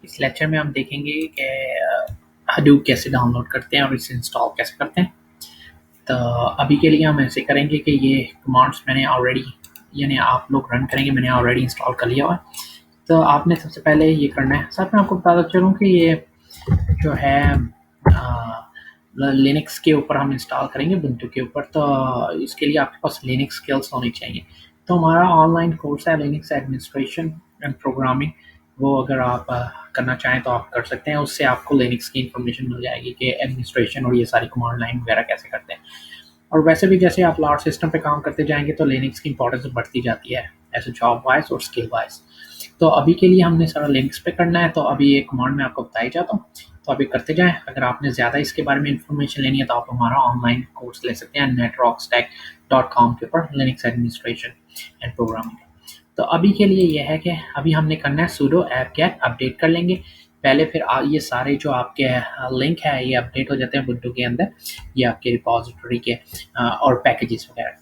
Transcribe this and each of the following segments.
इस लेक्चर में हम देखेंगे कि हडूप कैसे डाउनलोड करते हैं और इसे इंस्टॉल कैसे करते हैं। तो अभी के लिए हम ऐसे करेंगे कि ये कमांड्स मैंने ऑलरेडी यानी आप लोग रन करेंगे, मैंने ऑलरेडी इंस्टॉल कर लिया हुआ है। तो आपने सबसे पहले ये करना है। साथ में आपको बताता चलूँ कि ये जो है लिनक्स के ऊपर हम इंस्टॉल करेंगे, उबुंटू के ऊपर। तो इसके लिए आपके पास लिनक्स स्किल्स होनी चाहिए। तो हमारा ऑनलाइन कोर्स है लिनक्स एडमिनिस्ट्रेशन एंड प्रोग्रामिंग। वो अगर आप करना चाहें तो आप कर सकते हैं। उससे आपको लिनक्स की इन्फॉर्मेशन मिल जाएगी कि एडमिनिस्ट्रेशन और ये सारी कमांड लाइन वगैरह कैसे करते हैं। और वैसे भी जैसे आप लार्ज सिस्टम पे काम करते जाएंगे तो लिनक्स की इंपॉर्टेंस बढ़ती जाती है एज जॉब वाइज और स्किल वाइज। तो अभी के लिए हमने सारा लिनक्स पे करना है। तो अभी ये कमांड मैं आपको बताई जाता हूँ, तो अभी करते जाएं। अगर आपने ज़्यादा इसके बारे में इंफॉर्मेशन लेनी है तो आप हमारा ऑनलाइन कोर्स ले सकते हैं netrockstack.com के ऊपर, लिनक्स एडमिनिस्ट्रेशन एंड प्रोग्रामिंग। तो अभी के लिए यह है कि अभी हमने करना है sudo apt-get अपडेट कर लेंगे पहले। फिर ये सारे जो आपके लिंक है ये अपडेट हो जाते हैं ubuntu के अंदर, ये आपके रिपोजिटरी के और पैकेजेस वगैरह।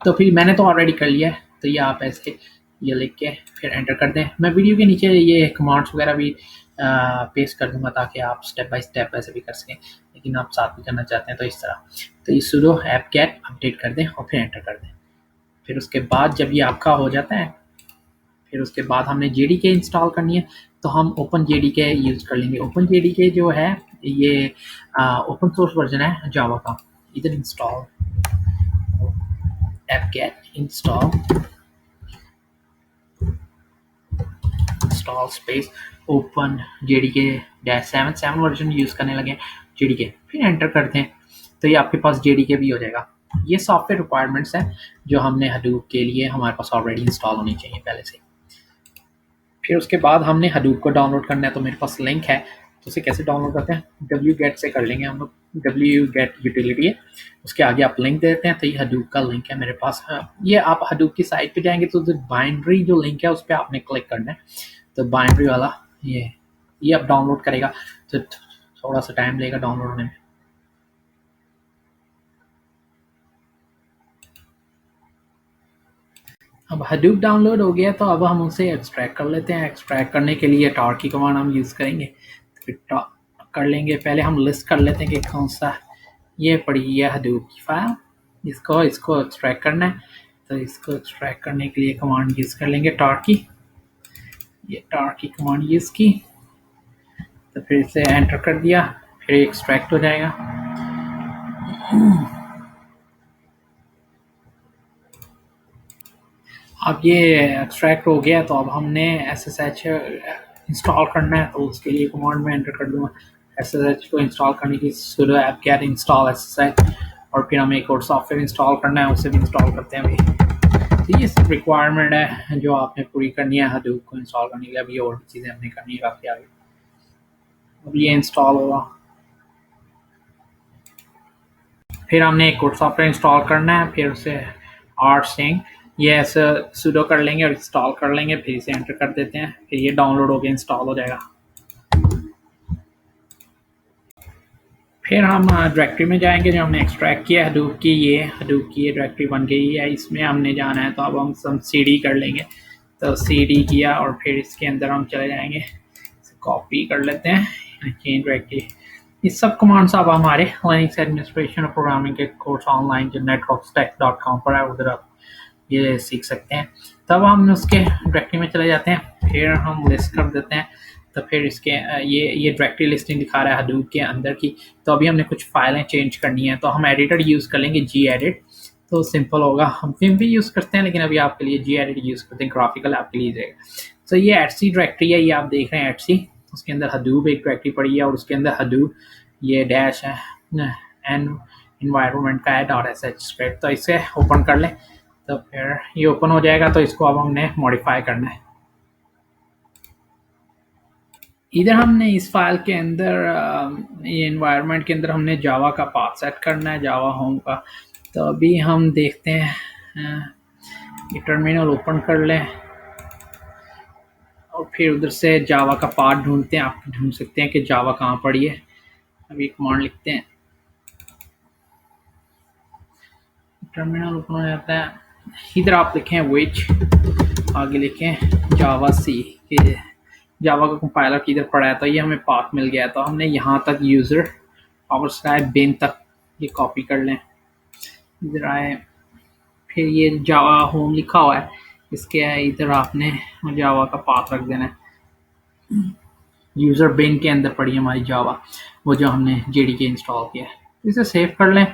तो फिर मैंने तो ऑलरेडी कर लिया है। तो ये आप ऐसे ये लिख के फिर एंटर कर दें। मैं वीडियो के नीचे ये कमांड्स वगैरह भी पेस्ट कर दूंगा ताकि आप स्टेप बाय स्टेप ऐसे भी कर सकें, लेकिन आप साथ में करना चाहते हैं तो इस तरह। तो ये sudo apt-get अपडेट कर दें और फिर एंटर कर दें। फिर उसके बाद जब ये आपका हो जाता है, फिर उसके बाद हमने JDK इंस्टॉल करनी है। तो हम ओपन JDK यूज़ कर लेंगे। ओपन JDK जो है ये ओपन सोर्स वर्जन है जावा का। इधर install apt-get install space open JDK-7 version use करने लगे JDK, फिर एंटर करते हैं। तो ये आपके पास JDK भी हो जाएगा। ये सॉफ्टवेयर रिक्वायरमेंट्स हैं जो हमने हडूप के लिए हमारे पास ऑलरेडी इंस्टॉल होनी चाहिए पहले से। फिर उसके बाद हमने हडूप को डाउनलोड करना है। तो मेरे पास लिंक है, तो उसे कैसे डाउनलोड करते हैं, wget से कर लेंगे हम लोग। wget यूटिलिटी है, उसके आगे आप लिंक देते हैं। तो ये हडूप का लिंक है मेरे पास। ये आप हडूप की साइट पे जाएंगे तो बाइनरी जो लिंक है उस पर आपने क्लिक करना है। तो बाइनरी वाला ये अब डाउनलोड करेगा, तो थोड़ा सा टाइम लेगा डाउनलोड होने में। अब हडूप डाउनलोड हो गया तो अब हम उसे एक्सट्रैक्ट कर लेते हैं। एक्सट्रैक्ट करने के लिए tar की कमांड हम यूज़ करेंगे। फिर कर लेंगे, पहले हम लिस्ट कर लेते हैं कि कौन सा ये पड़ी है हडूप की फाइल, इसको एक्सट्रैक्ट करना है। तो इसको एक्सट्रैक्ट करने के लिए कमांड यूज़ कर लेंगे tar की। ये tar की कमांड यूज़ की, तो फिर इसे एंटर कर दिया, फिर एक्सट्रैक्ट हो जाएगा। अब ये एक्सट्रैक्ट हो गया तो अब हमने SSH इंस्टॉल करना है। तो उसके लिए कमांड में एंटर कर दूंगा SSH को इंस्टॉल करने की sudo apt-get install SSH, और फिर हमें एक और सॉफ्टवेयर इंस्टॉल करना है, उसे भी इंस्टॉल करते हैं अभी। तो ये सब रिक्वायरमेंट है जो आपने पूरी करनी है हडूप को इंस्टॉल करने के लिए। अभी और भी चीज़ें हमने करनी है काफ़ी आगे। अब ये इंस्टॉल होगा, फिर हमने एक और सॉफ्टवेयर इंस्टॉल करना है। फिर उसे rsync ये ऐसे sudo कर लेंगे और इंस्टॉल कर लेंगे, फिर इसे एंटर कर देते हैं। फिर ये डाउनलोड हो गया, इंस्टॉल हो जाएगा। फिर हम डायरेक्टरी में जाएंगे जो हमने एक्सट्रैक्ट किया हडूप की। ये हडूप की ये डायरेक्टरी बन गई है, इसमें हमने जाना है। तो अब हम CD कर लेंगे। तो CD किया और फिर इसके अंदर हम चले जाएंगे, कॉपी कर लेते हैं चेंज डायरेक्टरी। इस सब कमांड्स आप हमारे लिनक्स एडमिनिस्ट्रेशन और प्रोग्रामिंग के कोर्स ऑनलाइन जो netrockstack.com पर है उधर आप ये सीख सकते हैं। तब हम उसके डायरेक्टरी में चले जाते हैं, फिर हम लिस्ट कर देते हैं। तो फिर इसके ये डायरेक्टरी लिस्टिंग दिखा रहा है हडूप के अंदर की। तो अभी हमने कुछ फाइलें चेंज करनी है, तो हम एडिटर यूज़ कर लेंगे gedit। तो सिंपल होगा, हम विम भी यूज़ करते हैं लेकिन अभी आपके लिए gedit यूज़ करते हैं, ग्राफिकल आपके लिए जाएगा। तो ये etc डायरेक्टरी है, ये आप देख रहे हैं etc, उसके अंदर हडूप एक डायरेक्टरी पड़ी है और उसके अंदर हडूप ये डैश है एन इन्वायरमेंट का है .sh स्क्रिप्ट। तो इसे ओपन कर लें, तो फिर ये ओपन हो जाएगा। तो इसको अब हमने मॉडिफाई करना है। इधर हमने इस फाइल के अंदर ये इन्वायरमेंट के अंदर हमने जावा का पाथ सेट करना है, जावा होम का। तो अभी हम देखते हैं, ये टर्मिनल ओपन कर लें और फिर उधर से जावा का पाथ ढूंढते हैं। आप ढूंढ सकते हैं कि जावा कहाँ पड़ी है। अभी कमांड लिखते हैं, टर्मिनल ओपन हो जाता है। इधर आप लिखें विच, आगे लिखें जावा सी के जावा का कंपाइलर किधर पड़ा है, तो ये हमें पाथ मिल गया, तो हमने यहाँ तक यूज़र पावर स्काई बिन तक ये कॉपी कर लें। इधर आए, फिर ये जावा होम लिखा हुआ है, इसके इधर आपने जावा का पाथ रख देना है। यूज़र बिन के अंदर पड़ी है हमारी जावा, वो जो हमने जेडीके इंस्टॉल किया है। इसे सेव कर लें,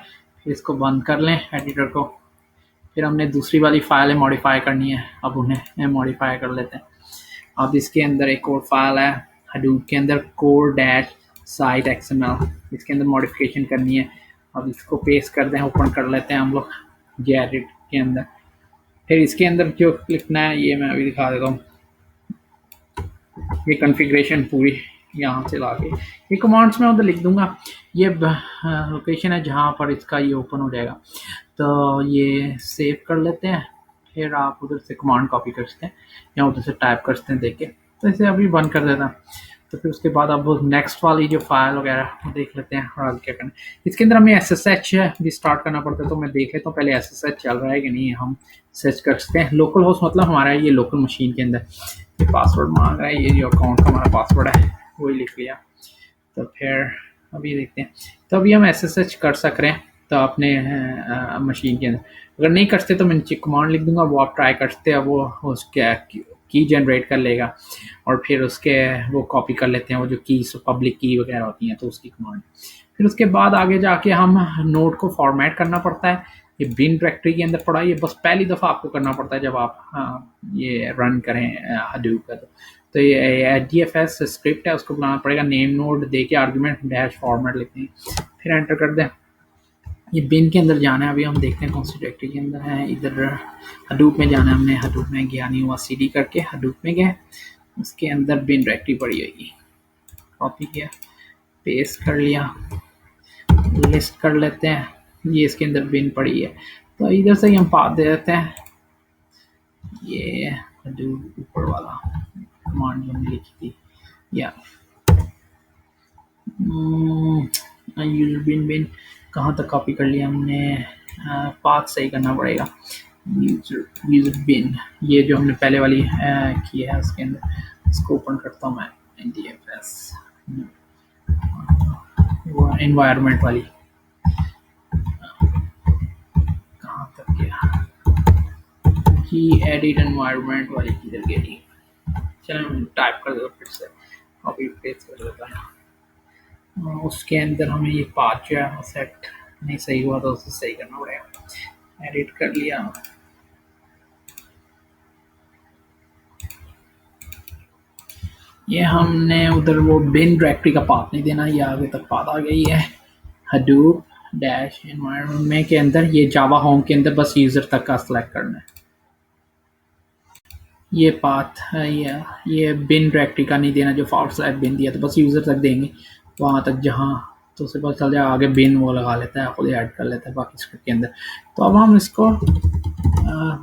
फिर इसको बंद कर लें एडिटर को। फिर हमने दूसरी वाली फाइलें मॉडिफाई करनी है, अब उन्हें मॉडिफाई कर लेते हैं। अब इसके अंदर एक और फाइल है हडूप के अंदर, कोर डैश साइट XML, इसके अंदर मॉडिफिकेशन करनी है। अब इसको पेस्ट कर दें, ओपन कर लेते हैं हम लोग जेडिट के अंदर। फिर इसके अंदर जो लिखना है ये मैं अभी दिखा देता हूँ। ये कॉन्फ़िगरेशन पूरी यहाँ से ला के ये कमांड्स में उधर लिख दूंगा। ये लोकेशन है जहाँ पर इसका ये ओपन हो जाएगा, तो ये सेव कर लेते हैं। फिर आप उधर से कमांड कॉपी कर सकते हैं या उधर से टाइप कर सकते हैं देख के। तो इसे अभी बंद कर देता हूँ। तो फिर उसके बाद अब नेक्स्ट वाली जो फाइल वगैरह वो देख लेते हैं और आगे क्या करना है। इसके अंदर हमें SSH भी स्टार्ट करना पड़ता है, तो मैं देख लेता हूँ पहले SSH चल रहा है कि नहीं। हम सर्च कर सकते हैं लोकल होस्ट, मतलब हमारा ये लोकल मशीन के अंदर ये पासवर्ड मांग रहा है, ये जो अकाउंट का हमारा पासवर्ड है वही लिख लिया। तो फिर अभी देखते हैं, तो अभी हम SSH कर सक रहे हैं तो अपने मशीन के अंदर। अगर नहीं करते तो मैं नीचे कमांड लिख दूंगा, वो आप ट्राई करते हैं, वो उसके की जनरेट कर लेगा और फिर उसके वो कॉपी कर लेते हैं वो जो की पब्लिक की वगैरह होती हैं, तो उसकी कमांड। फिर उसके बाद आगे जाके हम नोड को फॉर्मेट करना पड़ता है। ये बिन डायरेक्टरी के अंदर पड़ा है, ये बस पहली दफ़ा आपको करना पड़ता है जब आप ये रन करें हडूप का। तो ये HDFS स्क्रिप्ट है, उसको बुलाना पड़ेगा, नेम नोड दे के आर्गूमेंट डैश फॉर्मेट लिखते हैं, फिर एंटर कर दें। ये बिन के अंदर जाना है, अभी हम देखते हैं कौन सी डायरेक्टरी के अंदर है। इधर हडूप में जाना है, हमने हडूप में गया नहीं हुआ, CD करके हडूप में गए, उसके अंदर बिन डायरेक्टरी पड़ी होगी, कॉपी किया, पेस्ट कर लिया, लिस्ट कर लेते हैं। ये इसके अंदर बिन पड़ी है, तो इधर से ही हम पाथ दे देते हैं। ये हडूप ऊपर वाला कमांड जो हमने लिखी थी, या यूजर बिन बिन कहाँ तक कॉपी कर लिया हमने, पाथ सही करना पड़ेगा। यूजर बिन ये जो हमने पहले वाली की है उसके अंदर, इसको ओपन करता हूँ मैं, NDFS वो एनवायरनमेंट वाली कहाँ तक गया, की एडिट एनवायरनमेंट वाली किधर गई। चलो मैं टाइप कर देता फिर से, कॉपी पेस्ट कर देता है। उसके अंदर हमें ये पाथ जो है सेट नहीं सही हुआ, तो उसे सही करना पड़ेगा। एडिट कर लिया, ये हमने उधर वो बिन डायरेक्टरी का पाथ नहीं देना, ये आगे तक पाथ आ गई है। हडूप डैश एनवायरनमेंट में के अंदर ये जावा होम के अंदर बस यूज़र तक का सिलेक्ट करना है। ये पाथ है, ये बिन डायरेक्टरी का नहीं देना, जो फॉर्स स्लैश बिन दिया, तो बस यूज़र तक देंगे वहाँ तक जहाँ, तो उसे पता चल जाए आगे बिन वो लगा लेता है, खुद ही ऐड कर लेता है बाकी स्क्रिप्ट के अंदर। तो अब हम इसको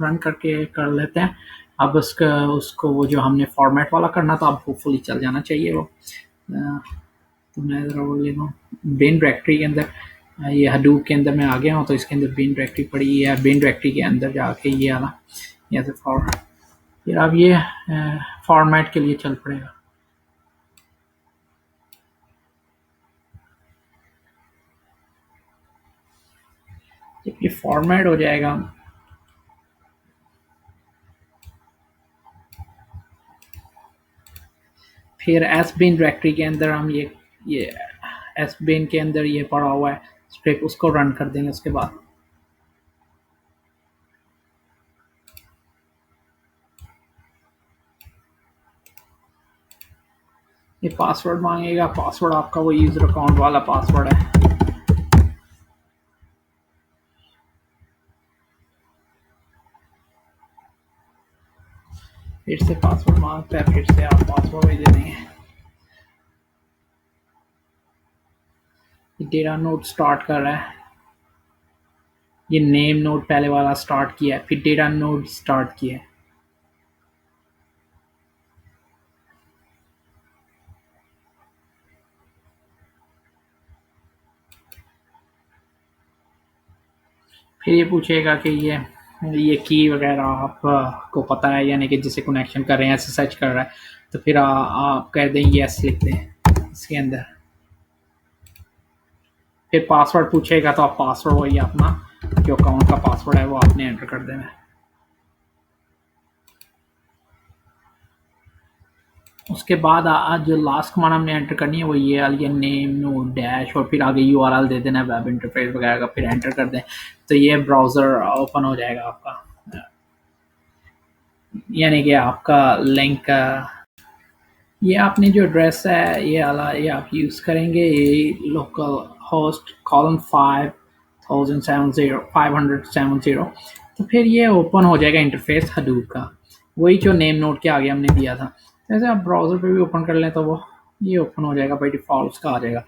रन करके कर लेते हैं। अब उसका उसको वो जो हमने फॉर्मेट वाला करना था, अब होपफुली चल जाना चाहिए वो। तो मैं ज़रा वो ले लूँ बिन डायरेक्टरी के अंदर, ये हडूप के अंदर मैं आ गया हूँ, तो इसके अंदर बिन डायरेक्टरी पड़ी है। बिन डायरेक्टरी के अंदर जाके ये आना, यहाँ से फिर अब ये फॉर्मेट के लिए चल पड़ेगा। जब ये फॉर्मेट हो जाएगा, फिर एस बिन डायरेक्टरी के अंदर हम ये एस बिन के अंदर ये पड़ा हुआ है स्क्रिप्ट, उसको रन कर देंगे। उसके बाद ये पासवर्ड मांगेगा, पासवर्ड आपका वो यूज़र अकाउंट वाला पासवर्ड है। फिर से पासवर्ड मांगता है, फिर से आप पासवर्ड भी दे देंगे। डेटा नोड स्टार्ट कर रहा है, ये नेम नोड पहले वाला स्टार्ट किया है, फिर डेटा नोड स्टार्ट किया है। फिर ये पूछेगा कि ये ये की वगैरह आपको पता है, यानी कि जिसे कनेक्शन कर रहे हैं ऐसे सर्च कर रहा है, तो फिर आप कह दें यस लिख दें इसके अंदर। फिर पासवर्ड पूछेगा तो आप पासवर्ड वही अपना जो अकाउंट का पासवर्ड है वो आपने एंटर कर देना है। उसके बाद आज जो लास्ट कमांड हमने एंटर करनी है वो ये वाली है, नेम नो डैश, और फिर आगे यूआरएल दे देना है वेब इंटरफेस वगैरह का, फिर एंटर कर दें तो ये ब्राउज़र ओपन हो जाएगा आपका, यानी कि आपका लिंक। ये आपने जो एड्रेस है ये वाला ये आप यूज़ करेंगे, ये लोकल होस्ट कॉलन 5,070 तो फिर ये ओपन हो जाएगा इंटरफेस हडूप का, वही जो नेम नोड के आगे हमने दिया था। जैसे आप ब्राउज़र पे भी ओपन कर लें तो वो ये ओपन हो जाएगा, बाई डिफ़ॉल्ट उसका आ जाएगा।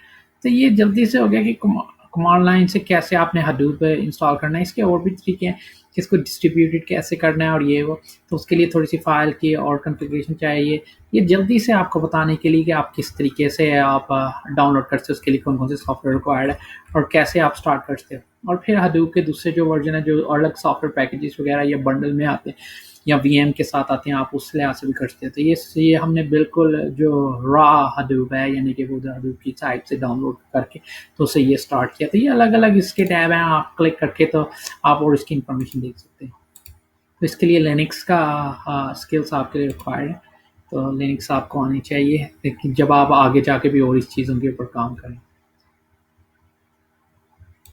तो ये जल्दी से हो गया कि कमांड लाइन से कैसे आपने हडूप इंस्टॉल करना है। इसके और भी तरीके हैं कि इसको डिस्ट्रीब्यूटेड कैसे करना है और ये वो, तो उसके लिए थोड़ी सी फाइल की और कॉन्फ़िगरेशन चाहिए। ये जल्दी से आपको बताने के लिए कि आप किस तरीके से आप डाउनलोड करते हो, उसके लिए कौन-कौन से सॉफ्टवेयर रिक्वायर्ड है और कैसे आप स्टार्ट करते हो। और फिर हडूप के दूसरे जो वर्ज़न है, जो अलग सॉफ्टवेयर पैकेजेस वगैरह या बंडल में आते हैं या वीएम के साथ आते हैं, आप उस लिहाज से भी करते हैं। तो ये हमने बिल्कुल जो रॉ हडूप है, यानी कि वो हडूप की साइट से डाउनलोड करके तो उससे ये स्टार्ट किया। तो ये अलग-अलग इसके टैब हैं, आप क्लिक करके तो आप और इसकी इन्फॉर्मेशन देख सकते हैं। तो इसके लिए लिनक्स का स्किल्स आपके लिए रिक्वायर्ड है, तो लिनक्स आपको आनी चाहिए, लेकिन जब आप आगे जाके भी और इस चीज़ों के ऊपर काम करें।